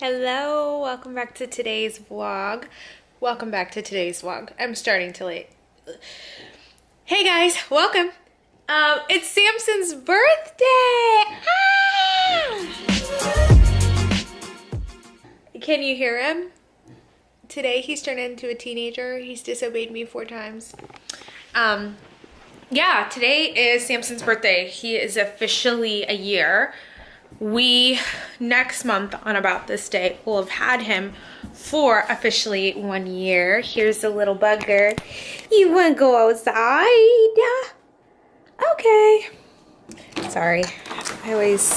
Hello, welcome back to today's vlog. I'm starting to late. Hey guys, welcome. It's Sampson's birthday. Can you hear him? Today he's turned into a teenager. He's disobeyed me 4 times. Yeah, today is Sampson's birthday. He is officially a year. We, next month on about this day, will have had him for officially 1 year. Here's the little bugger. You wanna go outside? Okay. Sorry, I always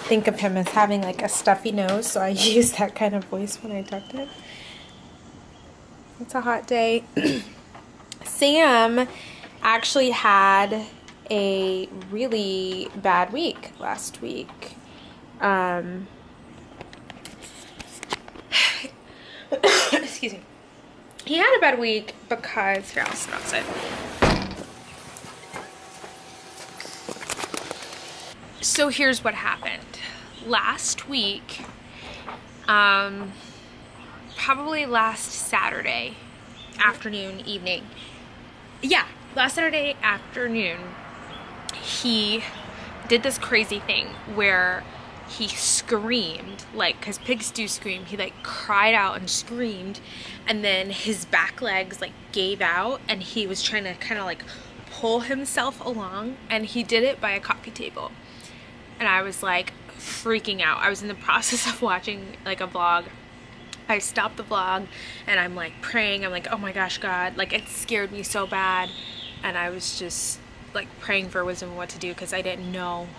think of him as having like a stuffy nose, so I use that kind of voice when I talk to him. It's a hot day. Sam actually had a really bad week last week. Excuse me. He had a bad week because, here, I'll sit outside. So here's what happened. Last week, probably last Saturday afternoon, evening. Yeah, last Saturday afternoon, he did this crazy thing where he screamed, like, because pigs do scream. He like cried out and screamed, and then his back legs like gave out, and he was trying to kind of like pull himself along, and he did it by a coffee table. And I was like freaking out. I was in the process of watching like a vlog. I stopped the vlog and I'm like praying. I'm like, oh my gosh, God, like it scared me so bad. And I was just like praying for wisdom what to do because I didn't know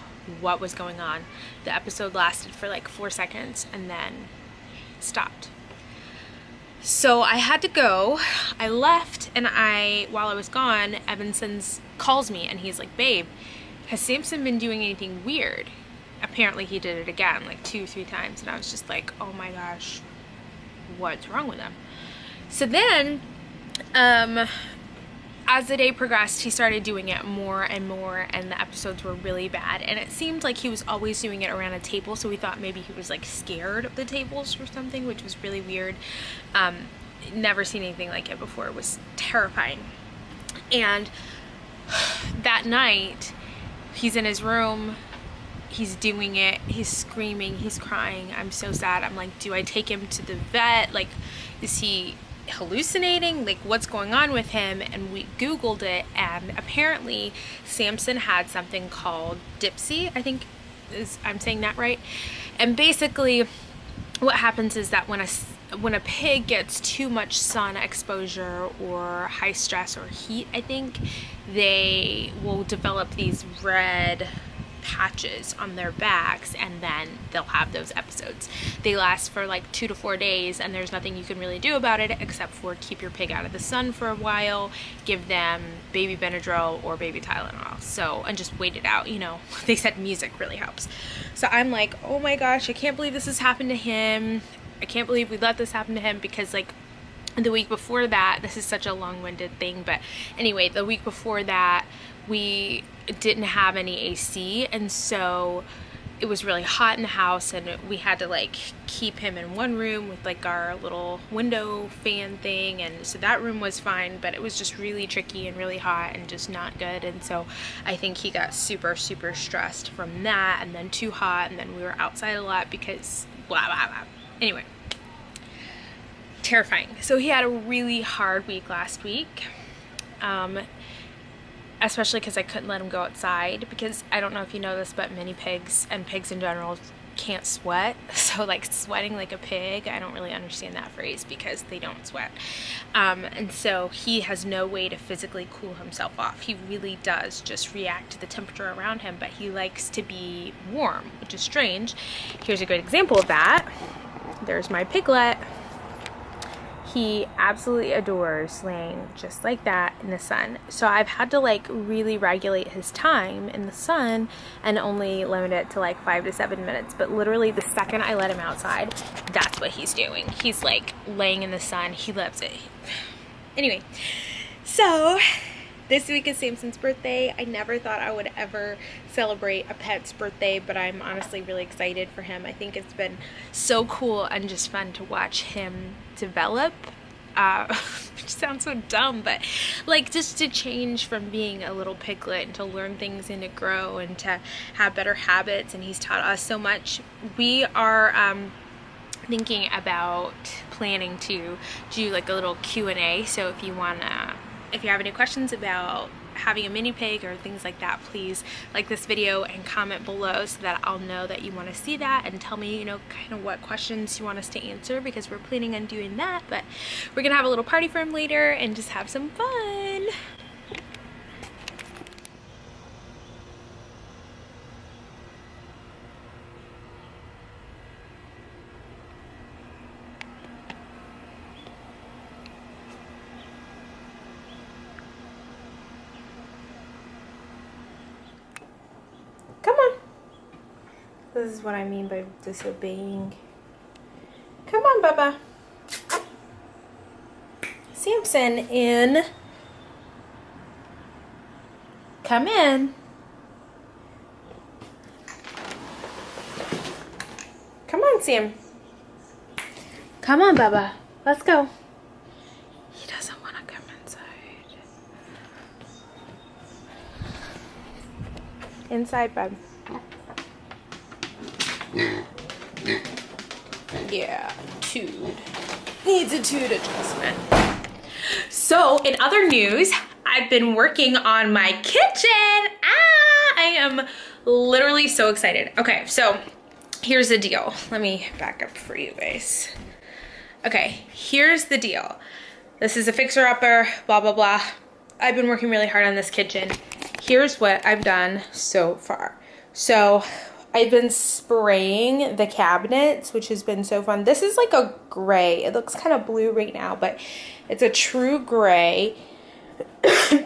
what was going on. The episode lasted for like 4 seconds and then stopped. So I had to go. I left, and while I was gone, Evanston calls me and he's like, babe, has Sampson been doing anything weird? Apparently he did it again, like 2-3 times. And I was just like, oh my gosh, what's wrong with him? So then, as the day progressed, he started doing it more and more, and the episodes were really bad. And it seemed like he was always doing it around a table, so we thought maybe he was like scared of the tables or something, which was really weird. Never seen anything like it before. It was terrifying. And that night, he's in his room, he's doing it, he's screaming, he's crying. I'm so sad. I'm like, do I take him to the vet? Like, is he hallucinating? Like, what's going on with him? And we Googled it, and apparently Sampson had something called dipsy, I think I'm saying that right. And basically what happens is that when a pig gets too much sun exposure or high stress or heat, I think they will develop these red patches on their backs, and then they'll have those episodes. They last for like 2 to 4 days, and there's nothing you can really do about it except for keep your pig out of the sun for a while, give them baby Benadryl or baby Tylenol, and just wait it out. You know, they said music really helps. So I'm like, oh my gosh, I can't believe this has happened to him. I can't believe we let this happen to him, because like the week before that, this is such a long-winded thing, but anyway, the week before that, we didn't have any AC, and so it was really hot in the house, and we had to like keep him in one room with like our little window fan thing, and so that room was fine, but it was just really tricky and really hot and just not good. And so I think he got super stressed from that, and then too hot, and then we were outside a lot because blah blah blah. Anyway, terrifying. So he had a really hard week last week, especially because I couldn't let him go outside, because I don't know if you know this, but mini pigs and pigs in general can't sweat. So like sweating like a pig, I don't really understand that phrase because they don't sweat. And so he has no way to physically cool himself off. He really does just react to the temperature around him, but he likes to be warm, which is strange. Here's a good example of that. There's my piglet. He absolutely adores laying just like that in the sun. So I've had to like really regulate his time in the sun and only limit it to like 5 to 7 minutes. But literally the second I let him outside, that's what he's doing. He's like laying in the sun. He loves it. Anyway, so This week is Sampson's birthday. I never thought I would ever celebrate a pet's birthday, but I'm honestly really excited for him. I think it's been so cool and just fun to watch him develop. Which sounds so dumb, but like just to change from being a little piglet and to learn things and to grow and to have better habits, and he's taught us so much. We are thinking about planning to do like a little Q&A, so if you have any questions about having a mini pig or things like that, please like this video and comment below so that I'll know that you want to see that, and tell me, you know, kind of what questions you want us to answer, because we're planning on doing that. But we're gonna have a little party for him later and just have some fun. Come on. This is what I mean by disobeying. Come on, Bubba. Sampson in. Come in. Come on, Sam. Come on, Bubba. Let's go. He doesn't want to come inside. Inside, bub. Yeah, tood. Needs a tood adjustment. So, in other news, I've been working on my kitchen. I am literally so excited. Okay, so here's the deal. Let me back up for you guys. Okay, here's the deal. This is a fixer-upper, blah, blah, blah. I've been working really hard on this kitchen. Here's what I've done so far. So I've been spraying the cabinets, which has been so fun. This is like a gray. It looks kind of blue right now, but it's a true gray.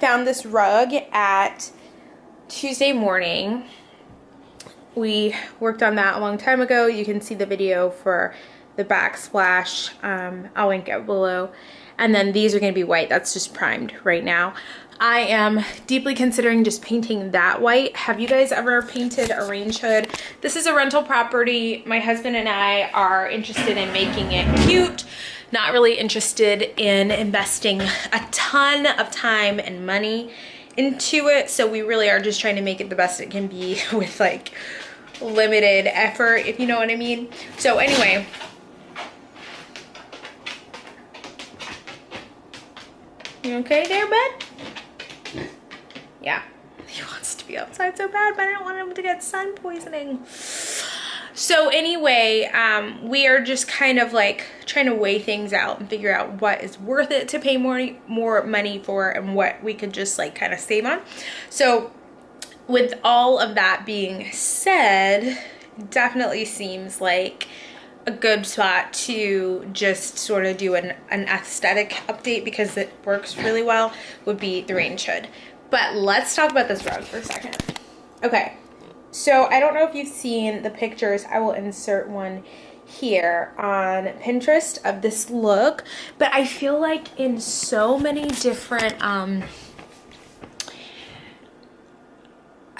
Found this rug at Tuesday morning. We worked on that a long time ago. You can see the video for the Backsplash. I'll link it below. And then these are going to be white. That's just primed right now. I am deeply considering just painting that white. Have you guys ever painted a range hood? This is a rental property. My husband and I are interested in making it cute, not really interested in investing a ton of time and money into it. So we really are just trying to make it the best it can be with like limited effort, if you know what I mean. So anyway, you okay there, bud? Yeah, he wants to be outside so bad, but I don't want him to get sun poisoning. So anyway, we are just kind of like trying to weigh things out and figure out what is worth it to pay more money for and what we could just like kind of save on. So with all of that being said, definitely seems like a good spot to just sort of do an aesthetic update, because it works really well, would be the range hood. But let's talk about this rug for a second. Okay, so I don't know if you've seen the pictures. I will insert one here on Pinterest of this look, but I feel like in so many different, I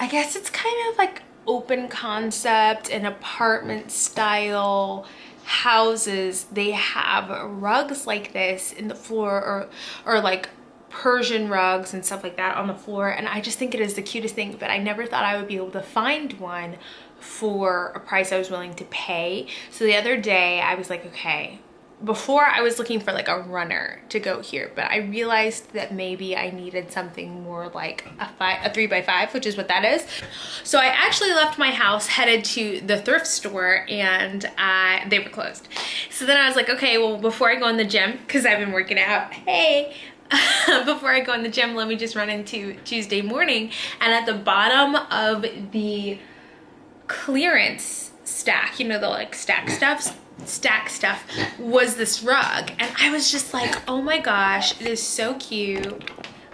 guess it's kind of like open concept and apartment style houses, they have rugs like this in the floor, or like Persian rugs and stuff like that on the floor, and I just think it is the cutest thing. But I never thought I would be able to find one for a price I was willing to pay. So the other day I was like, okay, before I was looking for like a runner to go here, but I realized that maybe I needed something more like a 3x5, which is what that is. So I actually left my house, headed to the thrift store, and they were closed. So then I was like, okay, well, before I go in the gym, because I've been working out, hey, before I go in the gym, let me just run into Tuesday morning. And at the bottom of the clearance stack, you know, the like stack stuff was this rug, and I was just like, oh my gosh, it is so cute.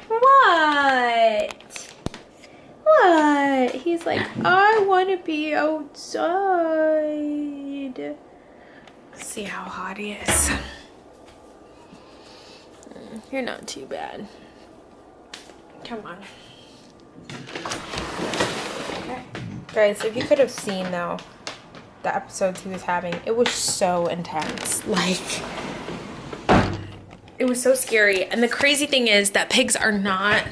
What? He's like, I want to be outside. See how hot he is. You're not too bad. Come on. Okay. Guys, if you could have seen though the episodes he was having, it was so intense. Like, it was so scary. And the crazy thing is that pigs are not,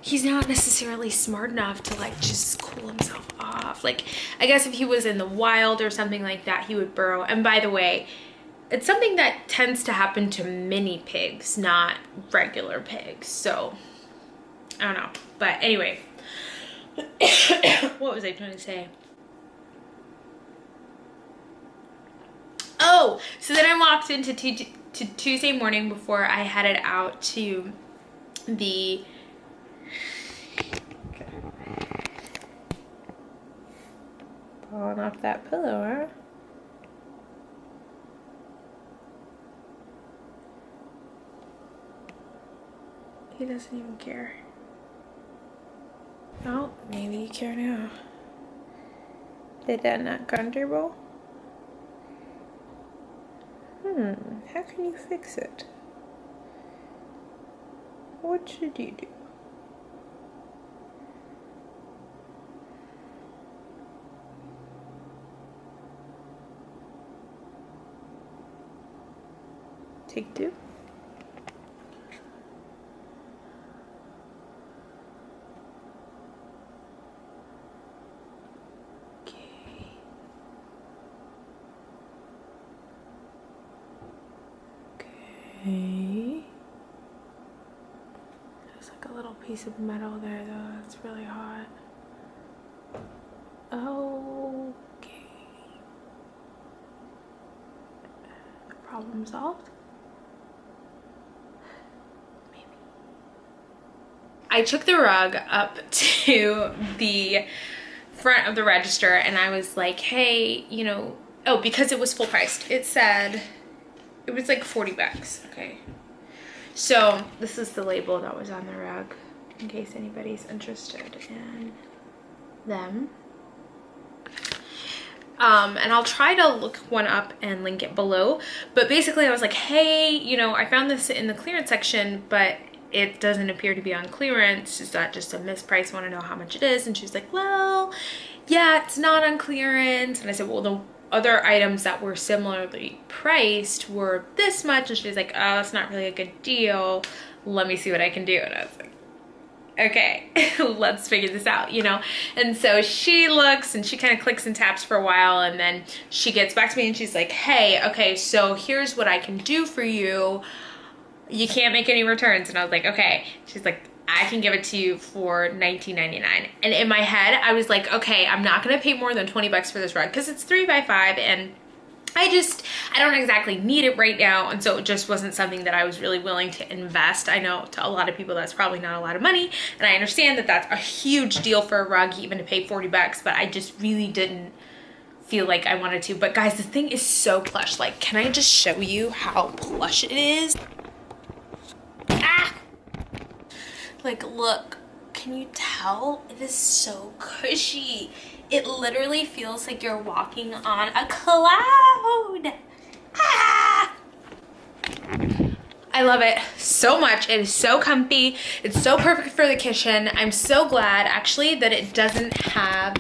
he's not necessarily smart enough to like just cool himself off. Like, I guess if he was in the wild or something like that, he would burrow. And by the way, it's something that tends to happen to mini pigs, not regular pigs. So, I don't know. But anyway, what was I trying to say? Oh, so then I walked into Tuesday morning before I headed out to the falling off that pillow, huh? He doesn't even care. Oh, maybe you care now. Is that not comfortable? How can you fix it? What should you do? Take two. Okay. There's like a little piece of metal there though, that's really hot. Okay. Problem solved? Maybe. I took the rug up to the front of the register and I was like, hey, you know, oh, because it was full priced. It said, it was like 40 bucks, okay. So this is the label that was on the rug, in case anybody's interested in them. And I'll try to look one up and link it below. But basically I was like, hey, you know, I found this in the clearance section, but it doesn't appear to be on clearance. Is that just a misprice? I want to know how much it is. And she's like, well, yeah, it's not on clearance. And I said, well, the other items that were similarly priced were this much. And she's like, oh, it's not really a good deal. Let me see what I can do. And I was like, okay, let's figure this out, you know? And so she looks and she kind of clicks and taps for a while, and then she gets back to me and she's like, hey, okay, so here's what I can do for you. You can't make any returns. And I was like, okay. She's like, I can give it to you for $19.99. And in my head, I was like, okay, I'm not gonna pay more than 20 bucks for this rug because it's 3x5 and I don't exactly need it right now. And so it just wasn't something that I was really willing to invest. I know to a lot of people that's probably not a lot of money. And I understand that that's a huge deal for a rug, even to pay 40 bucks, but I just really didn't feel like I wanted to. But guys, the thing is so plush. Like, can I just show you how plush it is? Ah! Like, look, can you tell? It is so cushy. It literally feels like you're walking on a cloud. Ah! I love it so much. It is so comfy. It's so perfect for the kitchen. I'm so glad actually that it doesn't have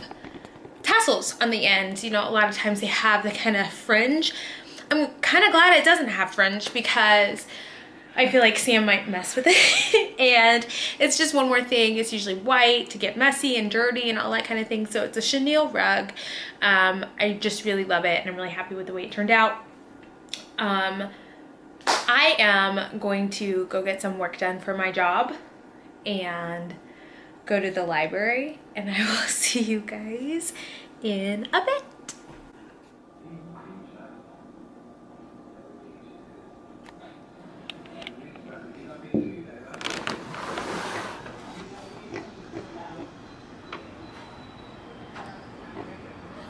tassels on the ends. You know, a lot of times they have the kind of fringe. I'm kind of glad it doesn't have fringe because I feel like Sam might mess with it. And it's just one more thing. It's usually white to get messy and dirty and all that kind of thing. So it's a chenille rug. I just really love it and I'm really happy with the way it turned out. I am going to go get some work done for my job and go to the library, and I will see you guys in a bit.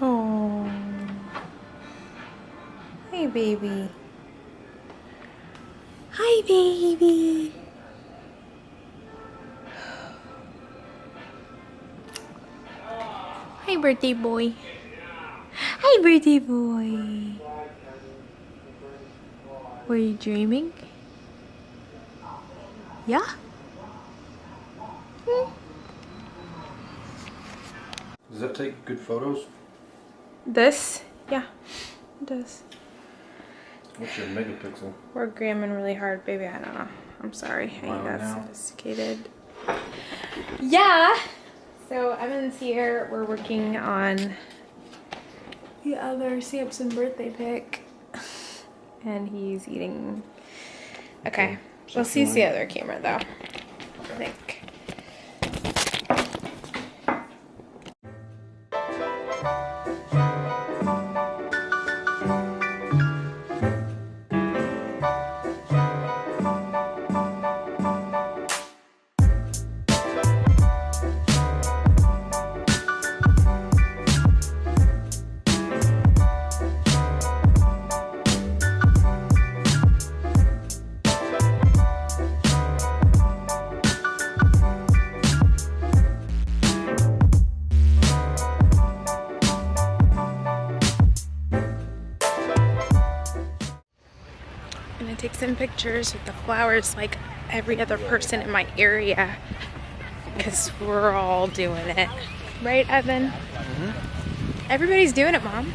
Oh, hey baby. Hi baby. Hi birthday boy. Hi birthday boy. Were you dreaming? Yeah? Does that take good photos? This? Yeah, it does. What's your megapixel? We're gramming really hard, baby. I don't know. I'm sorry. I ain't that sophisticated. Yeah. So Evan's here. We're working on the other Sampson birthday pic. And he's eating. Okay. Let's use the other camera though. I think. Take some pictures with the flowers like every other person in my area because we're all doing it. Right, Evan? Mm-hmm. Everybody's doing it, Mom.